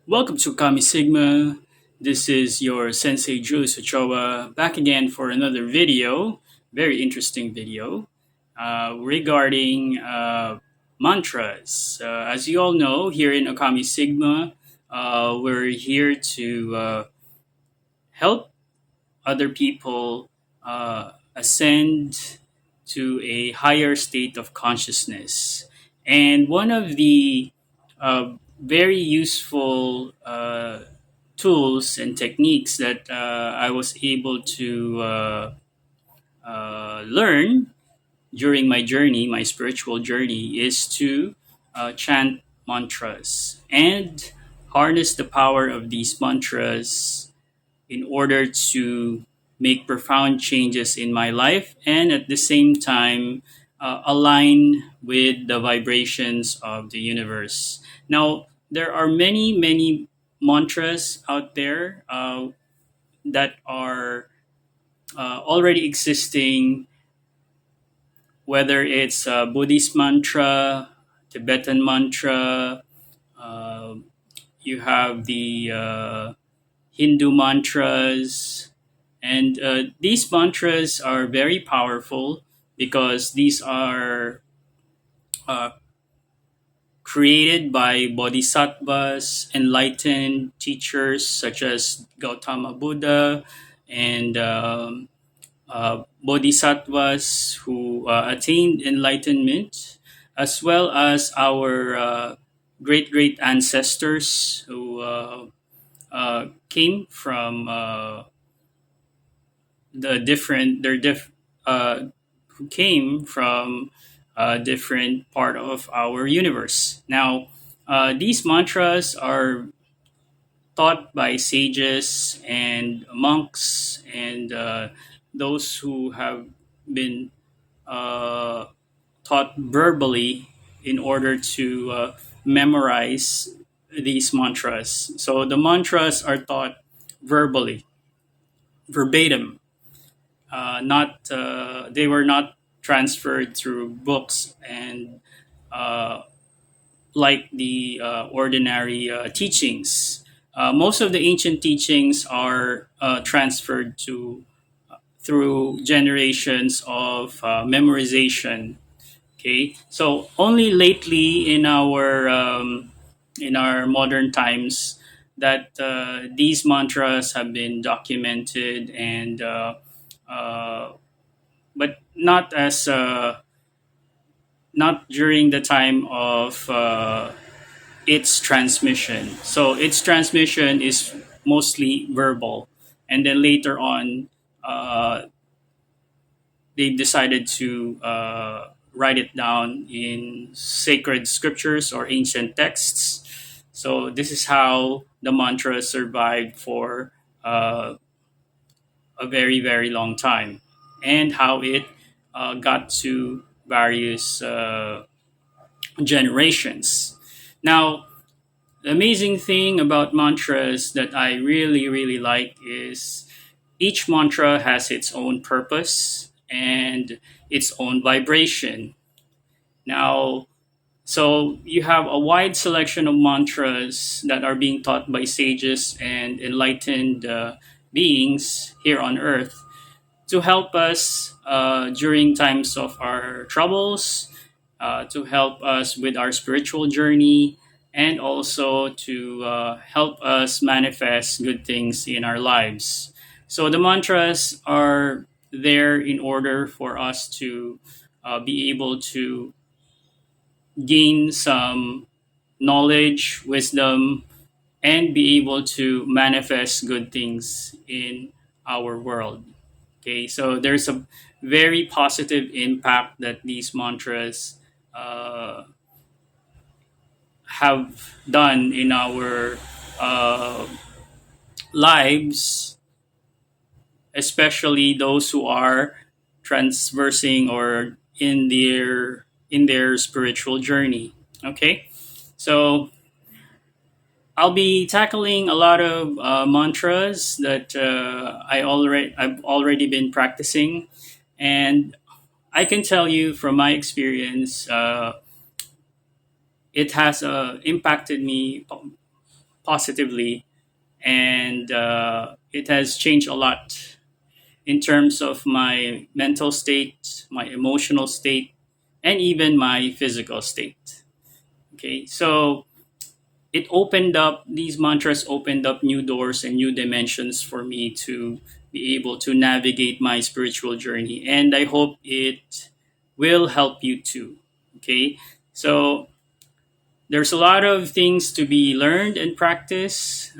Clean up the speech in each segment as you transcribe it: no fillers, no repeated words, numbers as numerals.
Welcome to Kami Sigma. This is your Sensei Julius Ochoa back again for another video, very interesting video regarding mantras. As you all know, here in ôKAMI Sigma, we're here to help other people ascend to a higher state of consciousness. And one of the very useful tools and techniques that I was able to learn during my journey, my spiritual journey, is to chant mantras and harness the power of these mantras in order to make profound changes in my life and at the same time align with the vibrations of the universe. Now, there are many mantras out there that are already existing, whether it's a Buddhist mantra, Tibetan mantra, uh, you have the Hindu mantras. And these mantras are very powerful because these are uh, created by bodhisattvas, enlightened teachers such as Gautama Buddha, and bodhisattvas who attained enlightenment, as well as our great ancestors who came from the different their diff who came from a different part of our universe. Now, these mantras are taught by sages and monks and those who have been uh, taught verbally in order to memorize these mantras. So the mantras are taught verbally, verbatim, not they were not transferred through books and uh, like the ordinary teachings. Most of the ancient teachings are transferred to through generations of memorization. Okay, so only lately in our modern times that these mantras have been documented and uh, but not as not during the time of its transmission. So its transmission is mostly verbal, and then later on, uh, they decided to write it down in sacred scriptures or ancient texts. So this is how the mantra survived for uh, a very long time, and how it got to various generations. Now, the amazing thing about mantras that I really like is each mantra has its own purpose and its own vibration. Now, so you have a wide selection of mantras that are being taught by sages and enlightened beings here on earth to help us during times of our troubles, to help us with our spiritual journey, and also to help us manifest good things in our lives. So the mantras are there in order for us to be able to gain some knowledge, wisdom, and be able to manifest good things in our world. Okay, so there's a very positive impact that these mantras uh, have done in our uh, lives, especially those who are transversing or in their spiritual journey. Okay, so I'll be tackling a lot of mantras that I've already been practicing, and I can tell you from my experience, it has impacted me positively, and it has changed a lot in terms of my mental state, my emotional state, and even my physical state. Okay, so it opened up, these mantras opened up new doors and new dimensions for me to be able to navigate my spiritual journey. And I hope it will help you too. Okay, so there's a lot of things to be learned and practice.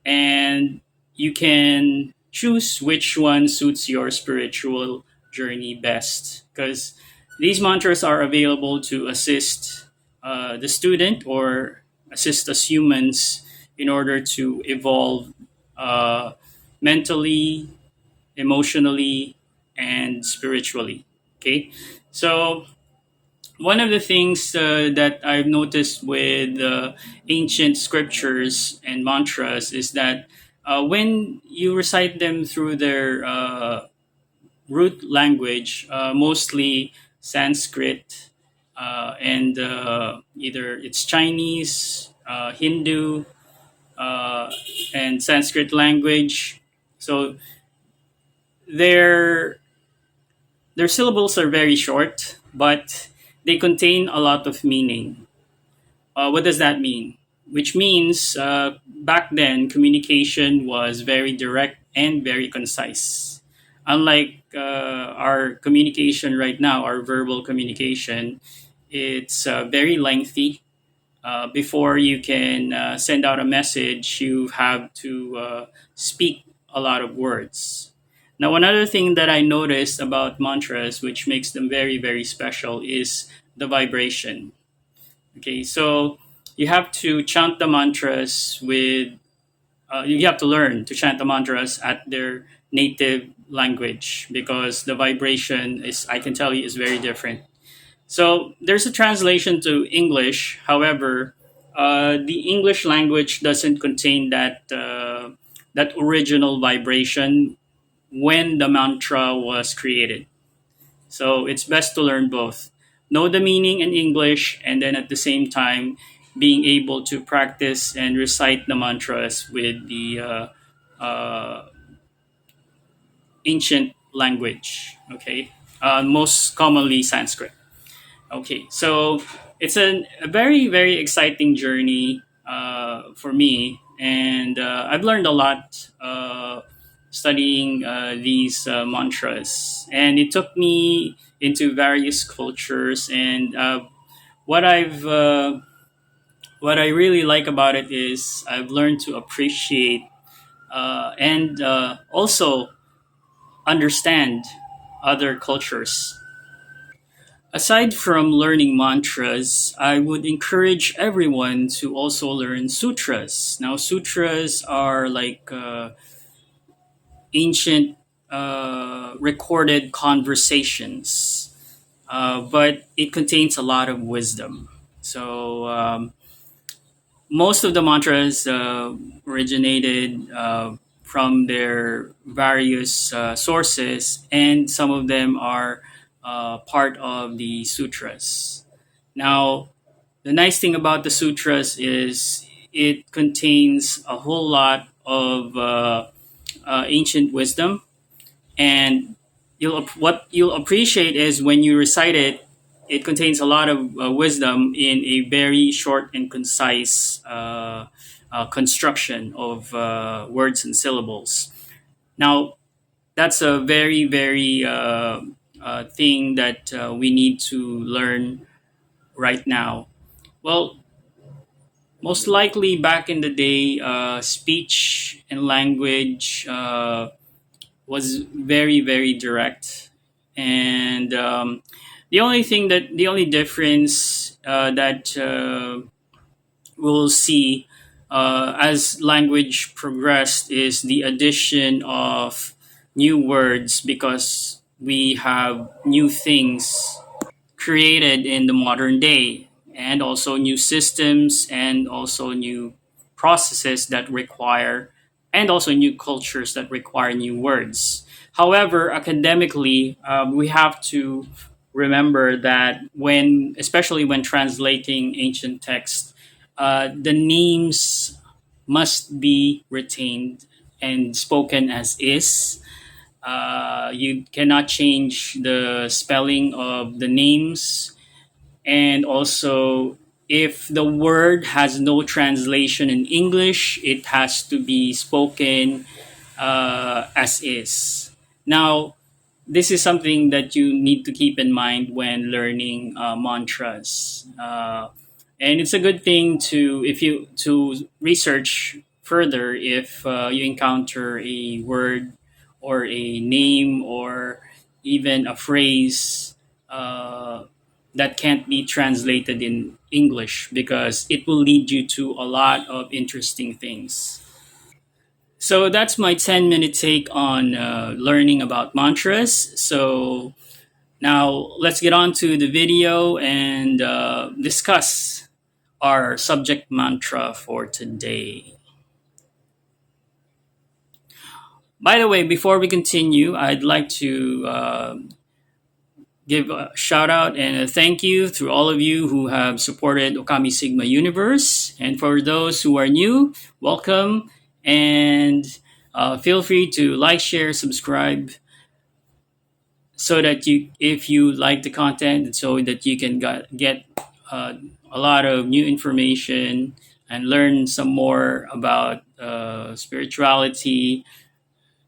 And you can choose which one suits your spiritual journey best, because these mantras are available to assist the student or assist us humans in order to evolve uh, mentally, emotionally, and spiritually. Okay, so one of the things that I've noticed with ancient scriptures and mantras is that when you recite them through their root language, mostly Sanskrit, and either it's Chinese, Hindu, uh, and Sanskrit language. So their their syllables are very short, but they contain a lot of meaning. What does that mean? Which means back then communication was very direct and very concise. Unlike our communication right now, our verbal communication, it's very lengthy. Before you can send out a message, you have to speak a lot of words. Now, another thing that I noticed about mantras, which makes them very, very special, is the vibration. Okay, so you have to chant the mantras with, you have to learn to chant the mantras at their native language, because the vibration is, I can tell you, is very different. So there's a translation to English. However, the English language doesn't contain that original vibration when the mantra was created. So it's best to learn both. Know the meaning in English, and then at the same time, being able to practice and recite the mantras with the ancient language. Okay, most commonly Sanskrit. Okay, so it's a very, very exciting journey for me, and I've learned a lot studying these mantras, and it took me into various cultures. And what I've what I really like about it is I've learned to appreciate and also understand other cultures. Aside from learning mantras, I would encourage everyone to also learn sutras. Now, sutras are like ancient recorded conversations, but it contains a lot of wisdom. So, most of the mantras originated from their various sources, and some of them are part of the sutras. Now, the nice thing about the sutras is it contains a whole lot of ancient wisdom, and what you'll appreciate is when you recite it, it contains a lot of wisdom in a very short and concise construction of words and syllables. Now, that's a very, very thing that we need to learn right now. Well, most likely back in the day, speech and language was very, very direct. And the only difference that we'll see as language progressed is the addition of new words, because we have new things created in the modern day, and also new systems, and also new processes that require, and also new cultures that require new words. However, academically, we have to remember that when, especially when translating ancient texts, the names must be retained and spoken as is. You cannot change the spelling of the names, and also if the word has no translation in English, it has to be spoken as is. Now, this is something that you need to keep in mind when learning mantras. And it's a good thing to if you to research further if you encounter a word or a name or even a phrase uh, that can't be translated in English, because it will lead you to a lot of interesting things. So that's my 10-minute take on learning about mantras. So now let's get on to the video and discuss our subject mantra for today. By the way, before we continue, I'd like to give a shout out and a thank you to all of you who have supported ôKAMI Sigma Universe. And for those who are new, welcome. And feel free to like, share, subscribe, so that you, if you like the content, so that you can get uh, a lot of new information and learn some more about spirituality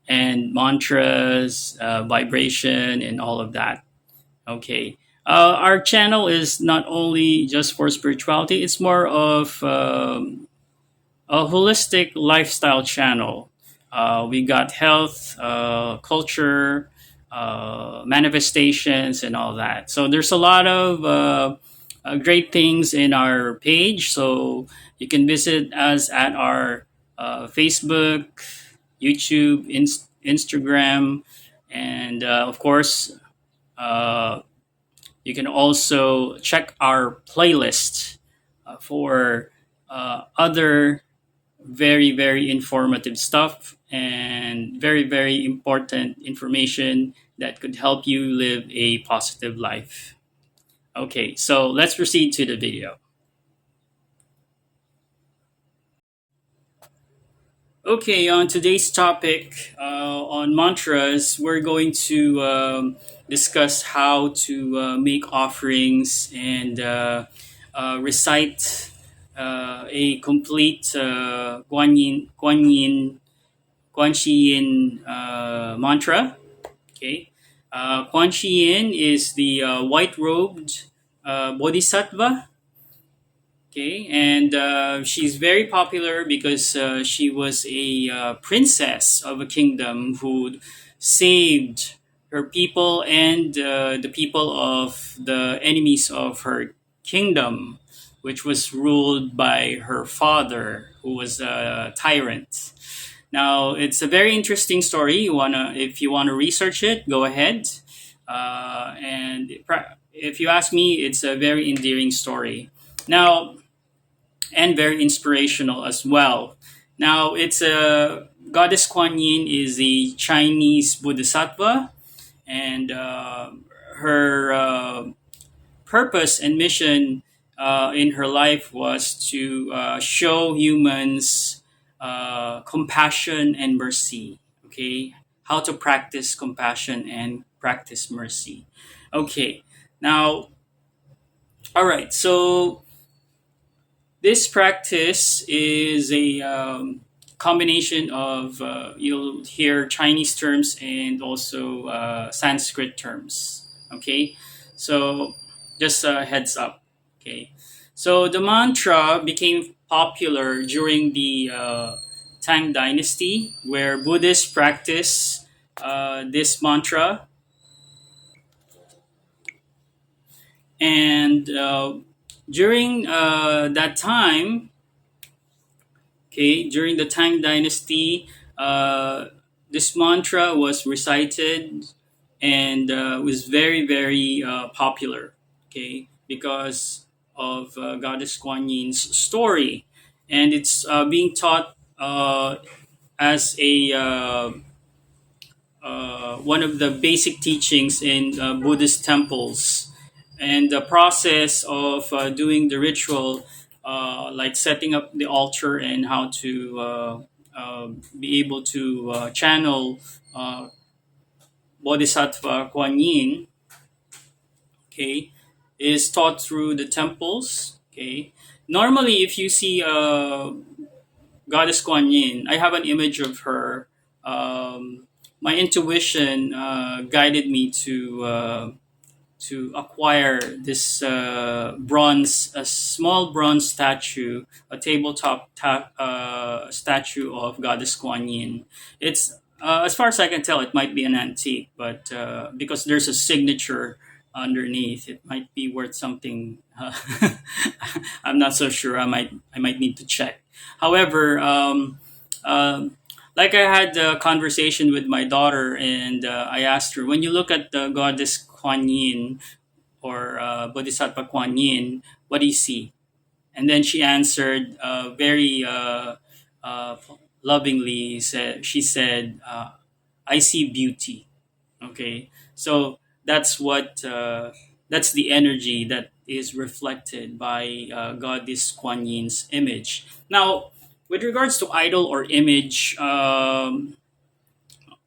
and mantras, vibration, and all of that. Okay. Our channel is not only just for spirituality, it's more of a holistic lifestyle channel. We got health, culture, manifestations, and all that. So there's a lot of great things in our page. So you can visit us at our Facebook, YouTube, Instagram, and of course, uh, you can also check our playlist for other very, very informative stuff and very, very important information that could help you live a positive life. Okay, so let's proceed to the video. Okay, on today's topic on mantras, we're going to discuss how to make offerings and recite a complete Quan Yin mantra. Okay, Quan Yin is the white robed Bodhisattva. Okay, and she's very popular because she was a princess of a kingdom who saved her people and the people of the enemies of her kingdom, which was ruled by her father, who was a tyrant. Now, it's a very interesting story. If you wanna research it, go ahead. If you ask me, it's a very endearing story. Now, and very inspirational as well. Now, it's a Goddess Kuan Yin is a Chinese Bodhisattva, and her purpose and mission in her life was to show humans compassion and mercy. Okay, how to practice compassion and practice mercy. Okay, now, all right, so this practice is a combination of you'll hear Chinese terms and also Sanskrit terms. Okay, so just a heads up. Okay, so the mantra became popular during the Tang Dynasty, where Buddhists practice this mantra, and during that time, okay, during the Tang Dynasty, uh, this mantra was recited and was very, very popular. Okay, because of Goddess Kuan Yin's story, and it's being taught as a one of the basic teachings in Buddhist temples, and the process of doing the ritual like setting up the altar and how to be able to channel uh, Bodhisattva Quan Yin, okay, is taught through the temples. Okay, normally if you see Goddess Kuan Yin, I have an image of her. Um, my intuition guided me to acquire this a small bronze statue, a tabletop statue of Goddess Kuan Yin. It's as far as I can tell, it might be an antique, but because there's a signature underneath, it might be worth something. I'm not so sure. I might need to check. However, like I had a conversation with my daughter, and I asked her, when you look at the goddess Kuan Yin or Bodhisattva Kuan Yin, what do you see? And then she answered very lovingly. She said, "I see beauty." Okay, so that's the energy that is reflected by Goddess Kuan Yin's image. Now, with regards to idol or image,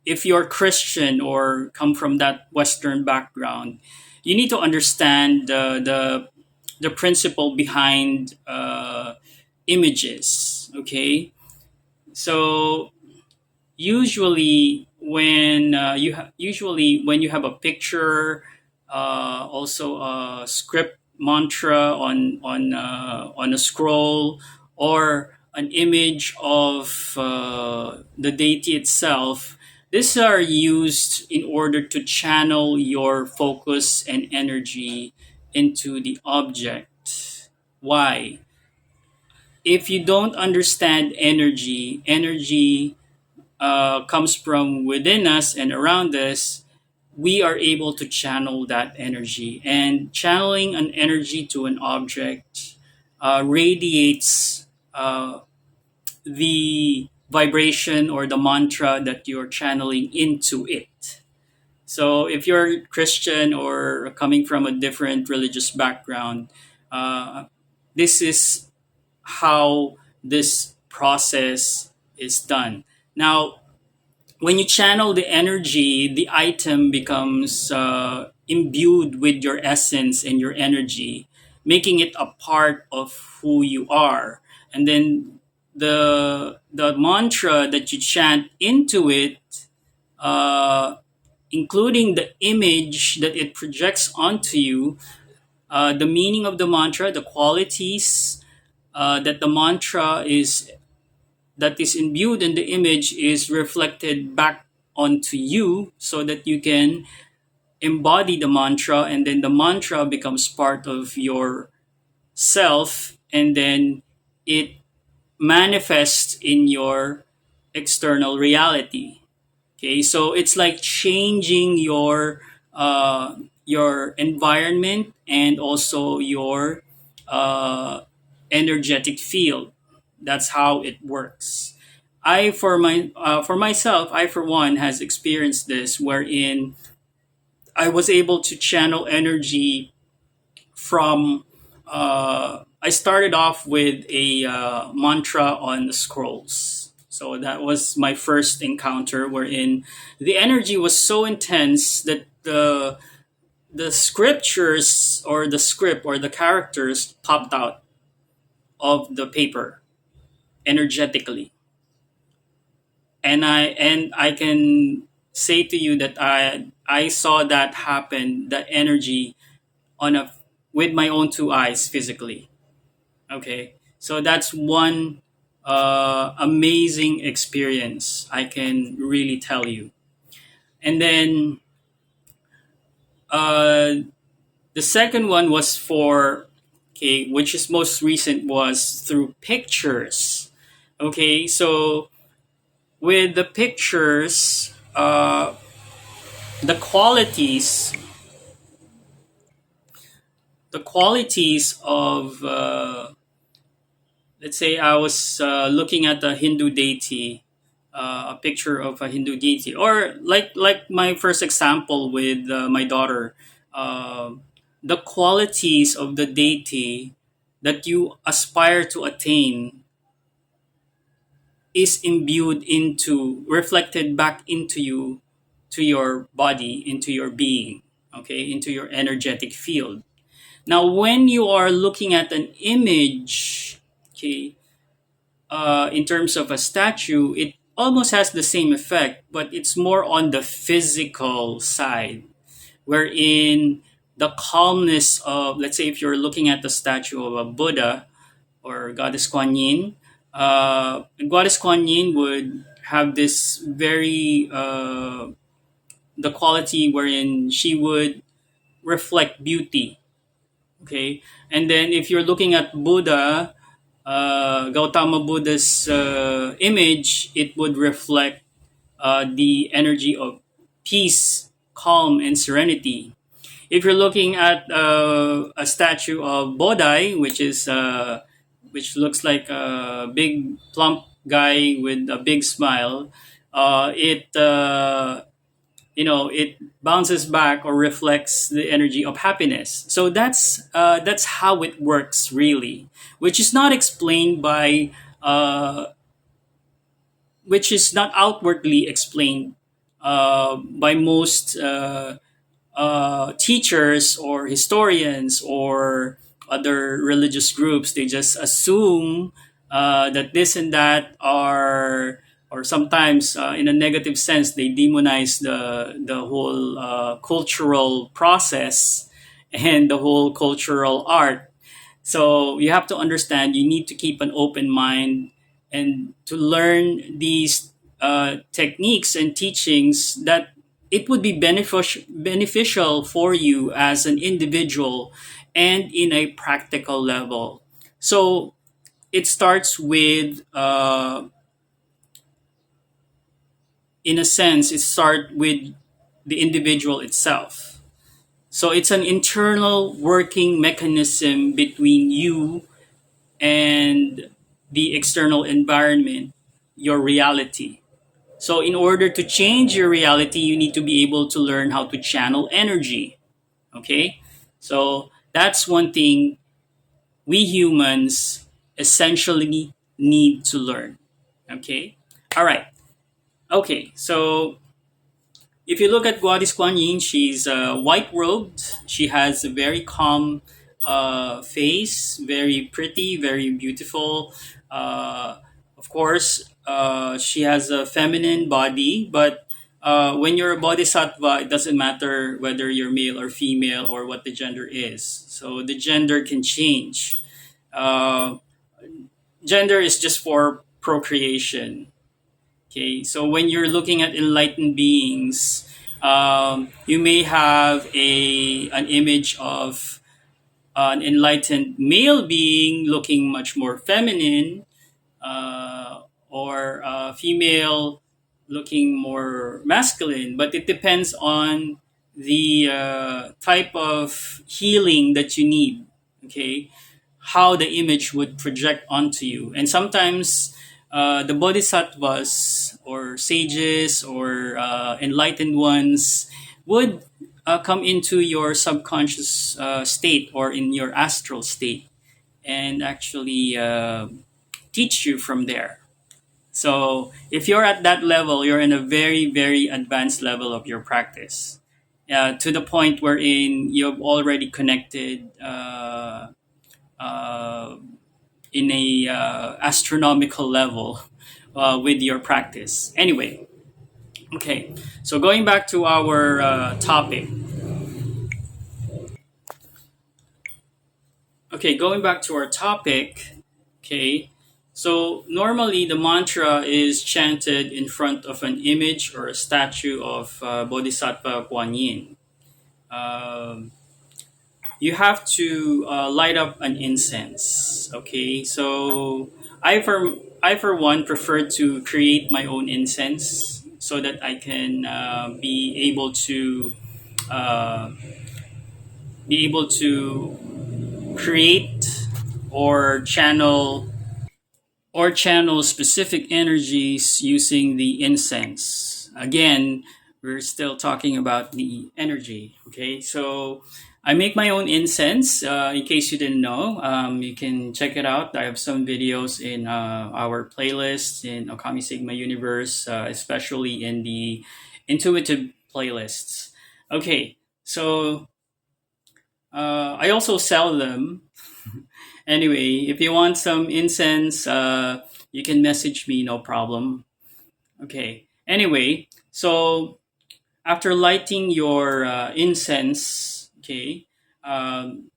if you're Christian or come from that Western background, you need to understand the principle behind images. Okay, so usually when you have a picture, also a script mantra on a scroll, or an image of the deity itself, these are used in order to channel your focus and energy into the object. Why? If you don't understand energy comes from within us and around us, we are able to channel that energy. And channeling an energy to an object radiates the vibration or the mantra that you're channeling into it. So if you're Christian or coming from a different religious background, uh, this is how this process is done. Now, when you channel the energy, the item becomes imbued with your essence and your energy, making it a part of who you are. And then the mantra that you chant into it, uh, including the image that it projects onto you, the meaning of the mantra, the qualities that the mantra is imbued in the image is reflected back onto you so that you can embody the mantra, and then the mantra becomes part of your self, and then it manifests in your external reality. Okay, so it's like changing your environment and also your uh, energetic field. That's how it works. For myself, I for one has experienced this, wherein I was able to channel energy from. I started off with a mantra on the scrolls. So that was my first encounter, wherein the energy was so intense that the scriptures or the script or the characters popped out of the paper energetically, and I can say to you that I saw that happen, that energy on a with my own two eyes physically. Okay, so that's one amazing experience I can really tell you. And then uh, the second one was for, okay, which is most recent, was through pictures. Okay, so with the pictures, the qualities the qualities of let's say I was looking at a Hindu deity, a picture of a Hindu deity, or like my first example with my daughter, uh, the qualities of the deity that you aspire to attain is imbued into, reflected back into you, to your body, into your being, okay, into your energetic field. Now, when you are looking at an image, okay, in terms of a statue, it almost has the same effect, but it's more on the physical side, wherein the calmness of, let's say, if you're looking at the statue of a Buddha or Goddess Quan Yin, Goddess Quan Yin would have this very, the quality wherein she would reflect beauty. Okay, and then if you're looking at Buddha, Gautama Buddha's image, it would reflect the energy of peace, calm, and serenity. If you're looking at a statue of Bodhi, which looks like a big plump guy with a big smile, it it bounces back or reflects the energy of happiness. So that's how it works really, which is not explained by which is not outwardly explained by most teachers or historians or other religious groups. They just assume that this and that are, or sometimes in a negative sense, they demonize the whole cultural process and the whole cultural art. So you have to understand, you need to keep an open mind and to learn these techniques and teachings that it would be beneficial for you as an individual and in a practical level. So it starts with, in a sense, it starts with the individual itself. So it's an internal working mechanism between you and the external environment, your reality. So, in order to change your reality, you need to be able to learn how to channel energy. Okay? So, that's one thing we humans essentially need to learn. Okay? All right. Okay. So, if you look at Goddess Kuan Yin, she's white robed. She has a very calm face, very pretty, very beautiful. Of course, she has a feminine body, but when you're a bodhisattva, it doesn't matter whether you're male or female or what the gender is. So the gender can change. Uh, Gender is just for procreation. Okay, so when you're looking at enlightened beings, you may have an image of an enlightened male being looking much more feminine, or female looking more masculine. But it depends on the type of healing that you need. Okay, how the image would project onto you, and sometimes the bodhisattvas or sages or enlightened ones would come into your subconscious state or in your astral state and actually teach you from there. So if you're at that level, you're in a very, very advanced level of your practice, to the point wherein you've already connected uh, in a astronomical level with your practice. Anyway, okay. So going back to our topic. Okay, going back to our topic. Okay. So normally the mantra is chanted in front of an image or a statue of Bodhisattva Quan Yin. Um, you have to light up an incense. Okay, so I for one prefer to create my own incense so that I can uh, be able to create or channel specific energies using the incense. Again, we're still talking about the energy. Okay, so I make my own incense. In case you didn't know, you can check it out. I have some videos in our playlist in Okami Sigma Universe, especially in the intuitive playlists. Okay, so I also sell them. Anyway, if you want some incense, you can message me, no problem. Okay. Anyway, so after lighting your incense, okay, um,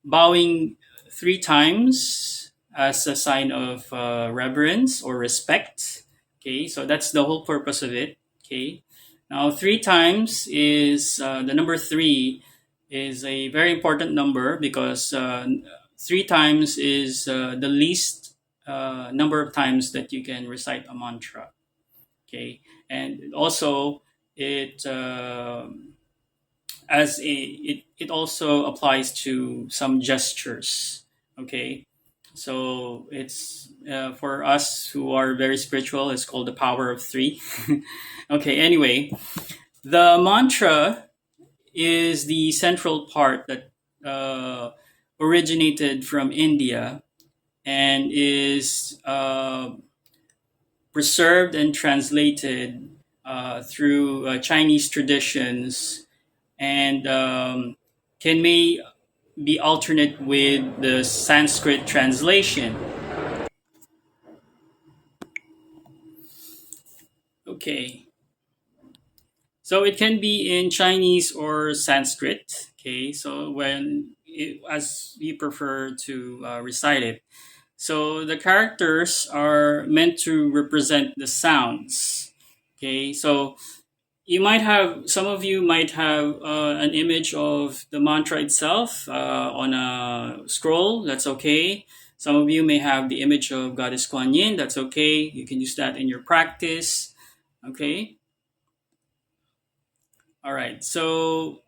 bowing 3 times as a sign of reverence or respect. Okay, so that's the whole purpose of it. Okay, now 3 times is the number three is a very important number because 3 times is the least number of times that you can recite a mantra. Okay, and also it as a it also applies to some gestures. Okay, so it's for us who are very spiritual, it's called the power of three. Okay, anyway, the mantra is the central part that originated from India and is preserved and translated through Chinese traditions and can may be alternate with the Sanskrit translation. Okay, so it can be in Chinese or Sanskrit. Okay, so as you prefer to recite it. So the characters are meant to represent the sounds. Okay, so you might have some of you might have an image of the mantra itself on a scroll. That's okay. Some of you may have the image of Goddess Quan Yin. That's okay. You can use that in your practice. Okay. All right. So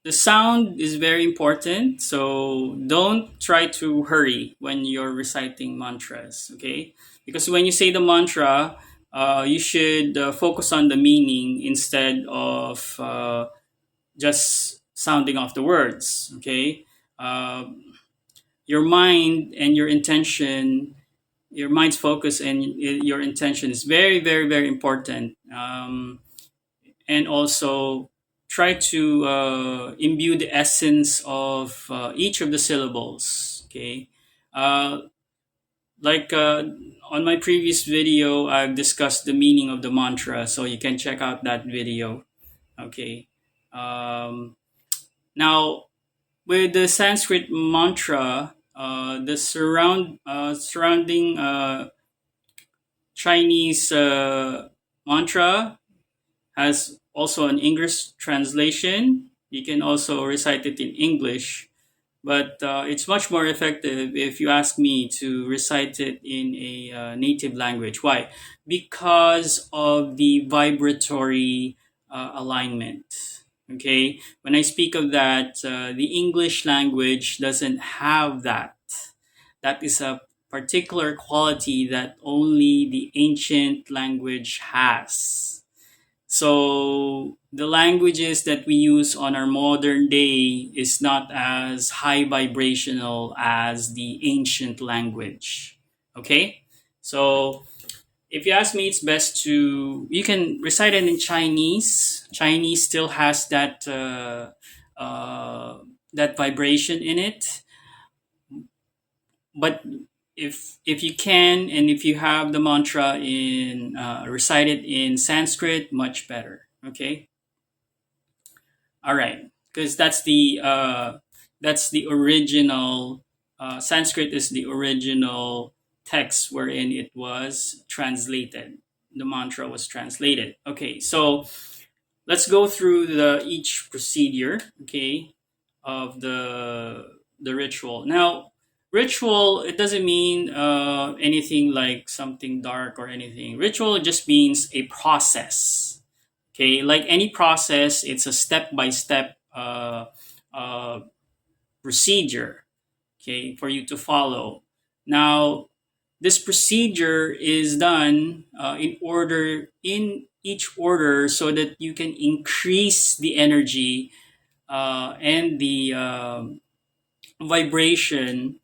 the sound is very important. So don't try to hurry when you're reciting mantras. Okay, because when you say the mantra, you should focus on the meaning instead of just sounding off the words. Okay, uh, your mind and your intention, your mind's focus and your intention is very, very, very important. And also try to imbue the essence of each of the syllables. Okay, uh, like on my previous video, I've discussed the meaning of the mantra, so you can check out that video. Okay. Um, Now, with the Sanskrit mantra, the surrounding Chinese mantra has also an English translation. You can also recite it in English, but it's much more effective if you ask me to recite it in a native language. Why? Because of the vibratory alignment. Okay, when I speak of that, the English language doesn't have that. That is a particular quality that only the ancient language has. So the languages that we use on our modern day is not as high vibrational as the ancient language. Okay? So if you ask me, it's best to you can recite it in Chinese. Chinese still has uh, that vibration in it, but if you can and if you have the mantra in recite it in Sanskrit, much better. Okay, all right, because that's the original. Sanskrit is the original text wherein it was translated. The mantra was translated. Okay, so let's go through the each procedure. Okay, of the ritual. Now, ritual it doesn't mean anything like something dark or anything. Ritual just means a process. Okay, like any process, it's a step by step procedure. Okay, for you to follow. Now, this procedure is done in each order so that you can increase the energy and the vibration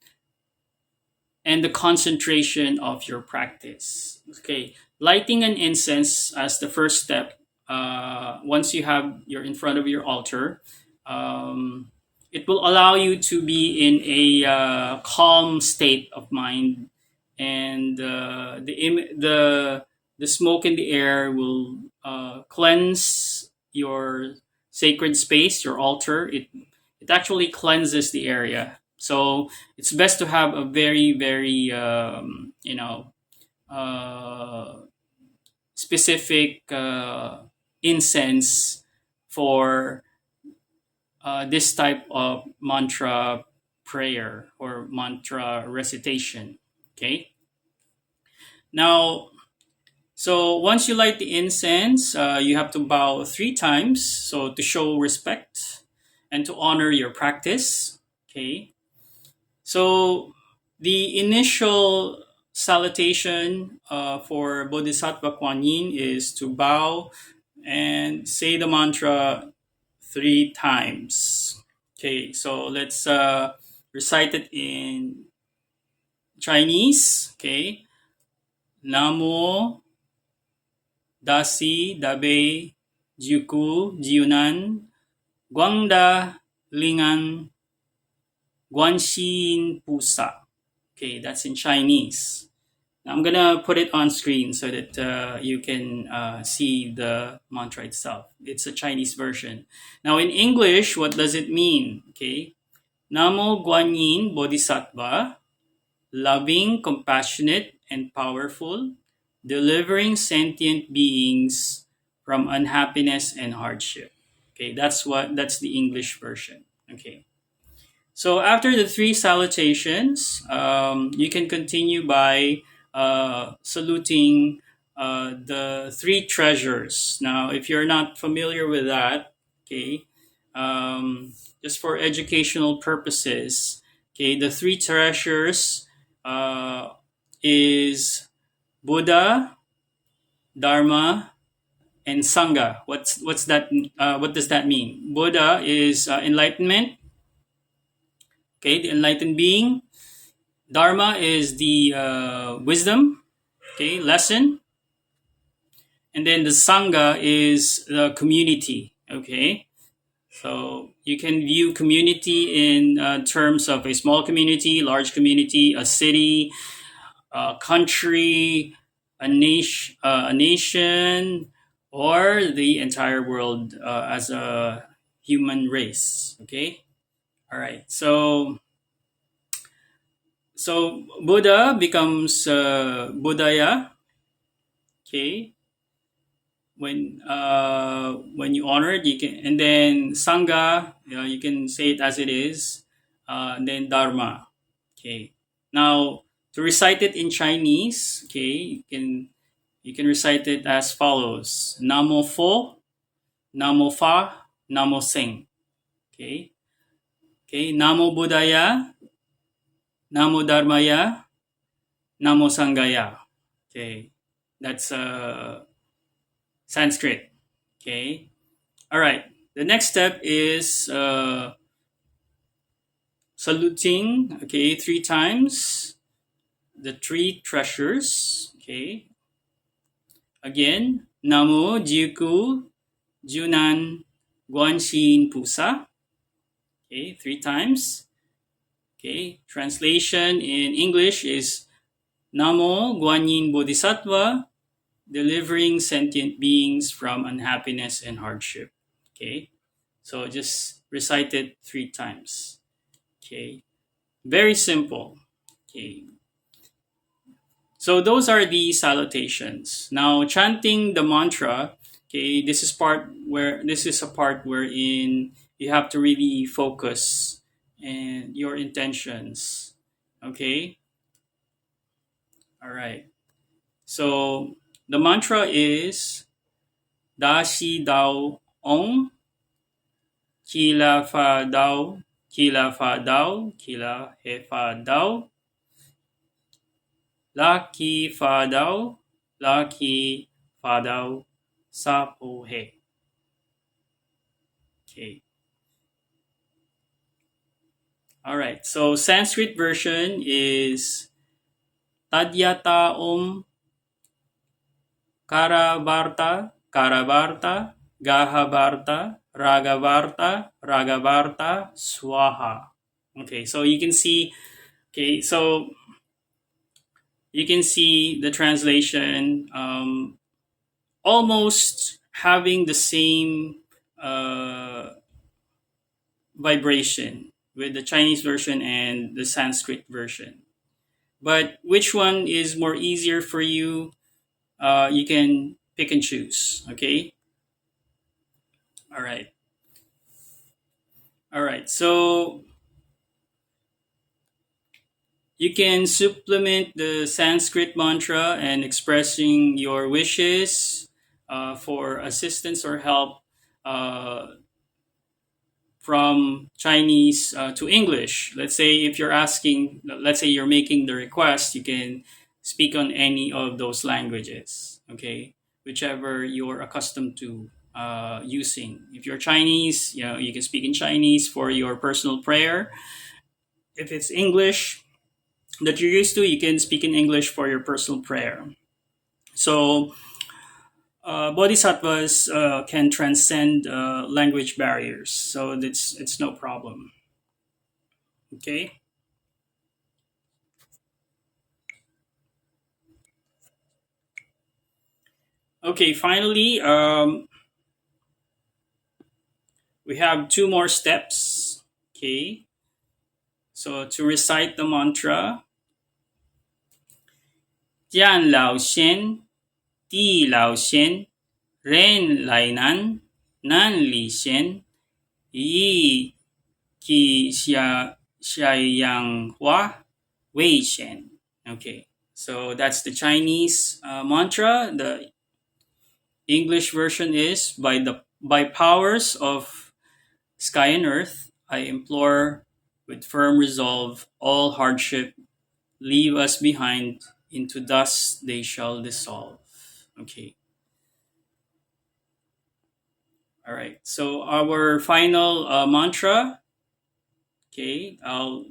and the concentration of your practice. Okay, lighting an incense as the first step. Once you're in front of your altar, um, it will allow you to be in a calm state of mind, and the smoke in the air will cleanse your sacred space, your altar. It actually cleanses the area. So it's best to have a very very uh, specific incense for this type of mantra prayer or mantra recitation. Okay, now, so once you light the incense, you have to bow 3 times, so to show respect and to honor your practice. Okay, so the initial salutation for Bodhisattva Quan Yin is to bow and say the mantra 3 times. Okay, so let's recite it in Chinese. Okay, Namo Dasi Dabe Jiuku Jiunan Guangda Lingan Guanxin Pusa. Okay, that's in Chinese. I'm gonna put it on screen so that you can see the mantra itself. It's a Chinese version. Now, in English, what does it mean? Okay, Namo Guanyin Bodhisattva, loving, compassionate, and powerful, delivering sentient beings from unhappiness and hardship. Okay, that's the English version. Okay. So after the 3 salutations, you can continue by saluting the 3 treasures. Now, if you're not familiar with that, okay, um, just for educational purposes, okay, the 3 treasures uh, is Buddha, Dharma, and Sangha. What's that? What does that mean? Buddha is enlightenment. Okay, the enlightened being. Dharma is the wisdom, okay, lesson, and then the sangha is the community. Okay, so you can view community in terms of a small community, large community, a city, a country, a nation, or the entire world as a human race. Okay, all right. So Buddha becomes Buddhaya. Okay, when you honor it, you can, and then Sangha. You can say it as it is. And then Dharma. Okay. Now to recite it in Chinese. Okay, you can recite it as follows: Namo Pho, Namo Fa, Namo Sing. Okay. Okay. Namo Buddhaya, Namo Dharmaya, Namo Sanghaya. Okay. That's Sanskrit. Okay. All right. The next step is saluting. Okay, 3 times the 3 treasures. Okay. Again, Namo Jiku Junan Guanxin Pusa. Okay, 3 times. Okay. Translation in English is Namo Guanyin Bodhisattva, delivering sentient beings from unhappiness and hardship. Okay. So just recite it 3 times. Okay. Very simple. Okay. So those are the salutations. Now chanting the mantra, okay, this is a part wherein you have to really focus and your intentions. Okay? All right. So the mantra is Da Shi Dao Ong Kila Fa Dao Kila Fa Dao Kila He Fa Dao La Ki Fa Dao La Ki Fa Dao Sa Po He. Okay. All right. So Sanskrit version is Tadyata Om Karavarta Karavarta Gahavarta Ragavarta Ragavarta Swaha. Okay, so you can see. Okay, so you can see the translation almost having the same uh, vibration with the Chinese version and the Sanskrit version. But which one is more easier for you? You can pick and choose. Okay. All right. All right. So you can supplement the Sanskrit mantra and expressing your wishes for assistance or help uh, from Chinese to English. Let's say if you're asking, let's say you're making the request, you can speak on any of those languages, okay? Whichever you're accustomed to using. If you're Chinese, you know, you can speak in Chinese for your personal prayer. If it's English that you're used to, you can speak in English for your personal prayer. So, bodhisattvas can transcend language barriers, so it's no problem. Okay. Okay, finally, we have two more steps. Okay, so to recite the mantra, Jian Lao Xian, Di Lao Xian, Ren Lai Nan, Nan Li Xian, Yi Qi Xia Yang Hua, Wei Xian. Okay, so that's the Chinese mantra. The English version is by powers of sky and earth, I implore with firm resolve all hardship, leave us behind, into dust they shall dissolve. Okay. All right. So our final mantra. Okay. I'll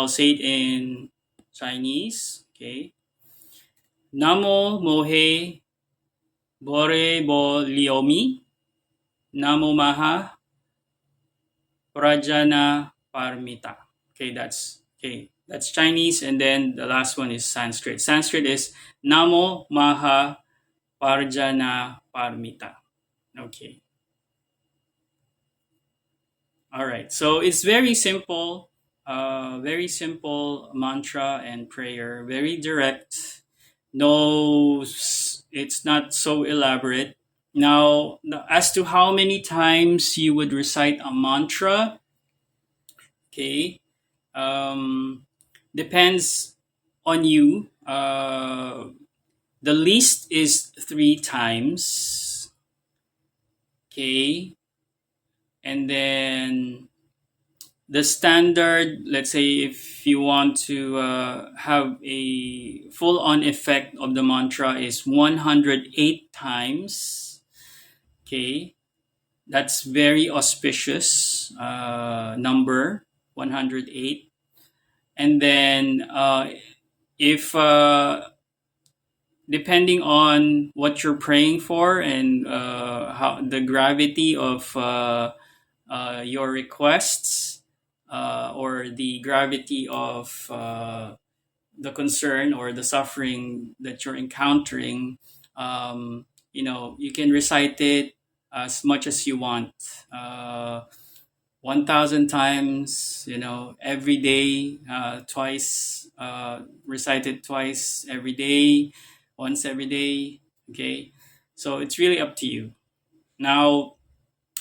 say it in Chinese. Okay. Namo mohe bore bo liomi. Namo maha prajana parmita. Okay, that's Chinese, and then the last one is Sanskrit. Sanskrit is Namo Maha Parjana Parmita. Okay, all right. So it's very simple mantra and prayer, very direct. No, it's not so elaborate. Now, as to how many times you would recite a mantra, okay, um, depends on you. The least is three times. Okay. And then the standard, let's say if you want to have a full on effect of the mantra, is 108 times. Okay. That's very auspicious number, 108. And then if depending on what you're praying for and how the gravity of your requests or the gravity of the concern or the suffering that you're encountering, you can recite it as much as you want. 1,000 times, every day, twice, recite it twice every day, once every day. Okay. So it's really up to you. Now,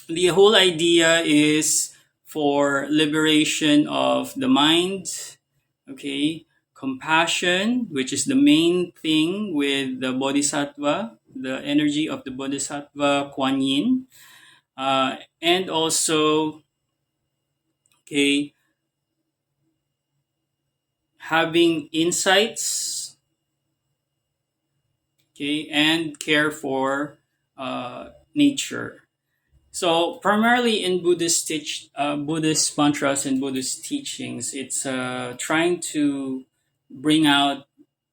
the whole idea is for liberation of the mind. Okay. Compassion, which is the main thing with the Bodhisattva, the energy of the Bodhisattva Quan Yin. And also, okay, having insights, okay, and care for nature. So primarily in Buddhist mantras and Buddhist teachings, it's trying to bring out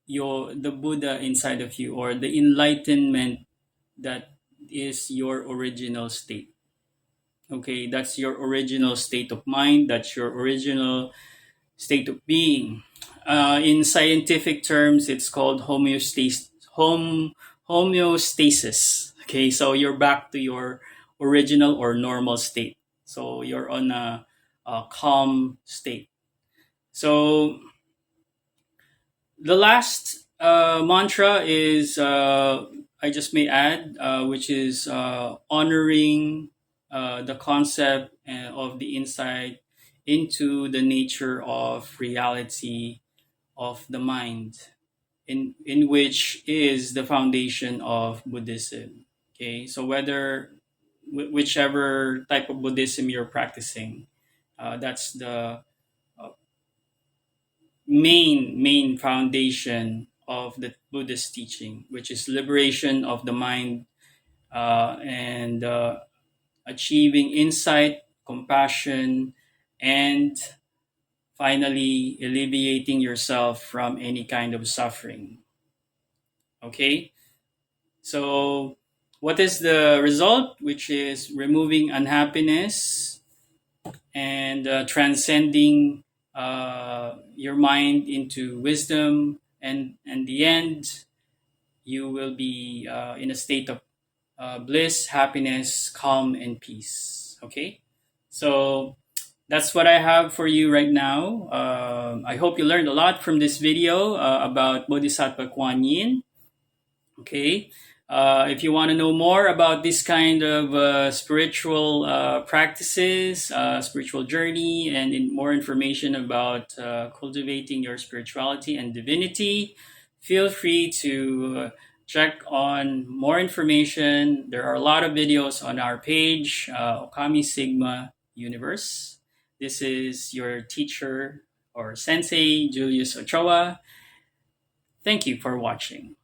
the Buddha inside of you, or the enlightenment that is your original state. Okay, that's your original state of mind. That's your original state of being. In scientific terms, it's called homeostasis. Okay, so you're back to your original or normal state. So you're on a calm state. So the last mantra is, I just may add, which is honoring the concept of the insight into the nature of reality of the mind, in which is the foundation of Buddhism. Okay, so whichever type of Buddhism you're practicing, that's the uh, main foundation of the Buddhist teaching, which is liberation of the mind, and achieving insight, compassion, and finally alleviating yourself from any kind of suffering. Okay, so what is the result? Which is removing unhappiness and transcending your mind into wisdom, and the end, you will be in a state of bliss, happiness, calm, and peace. Okay, so that's what I have for you right now. I hope you learned a lot from this video about Bodhisattva Quan Yin. Okay. If you want to know more about this kind of spiritual practices, spiritual journey, and more information about cultivating your spirituality and divinity, feel free to check on more information. There are a lot of videos on our page, ôKAMI Sigma Universe. This is your teacher or sensei, Julius Ochoa. Thank you for watching.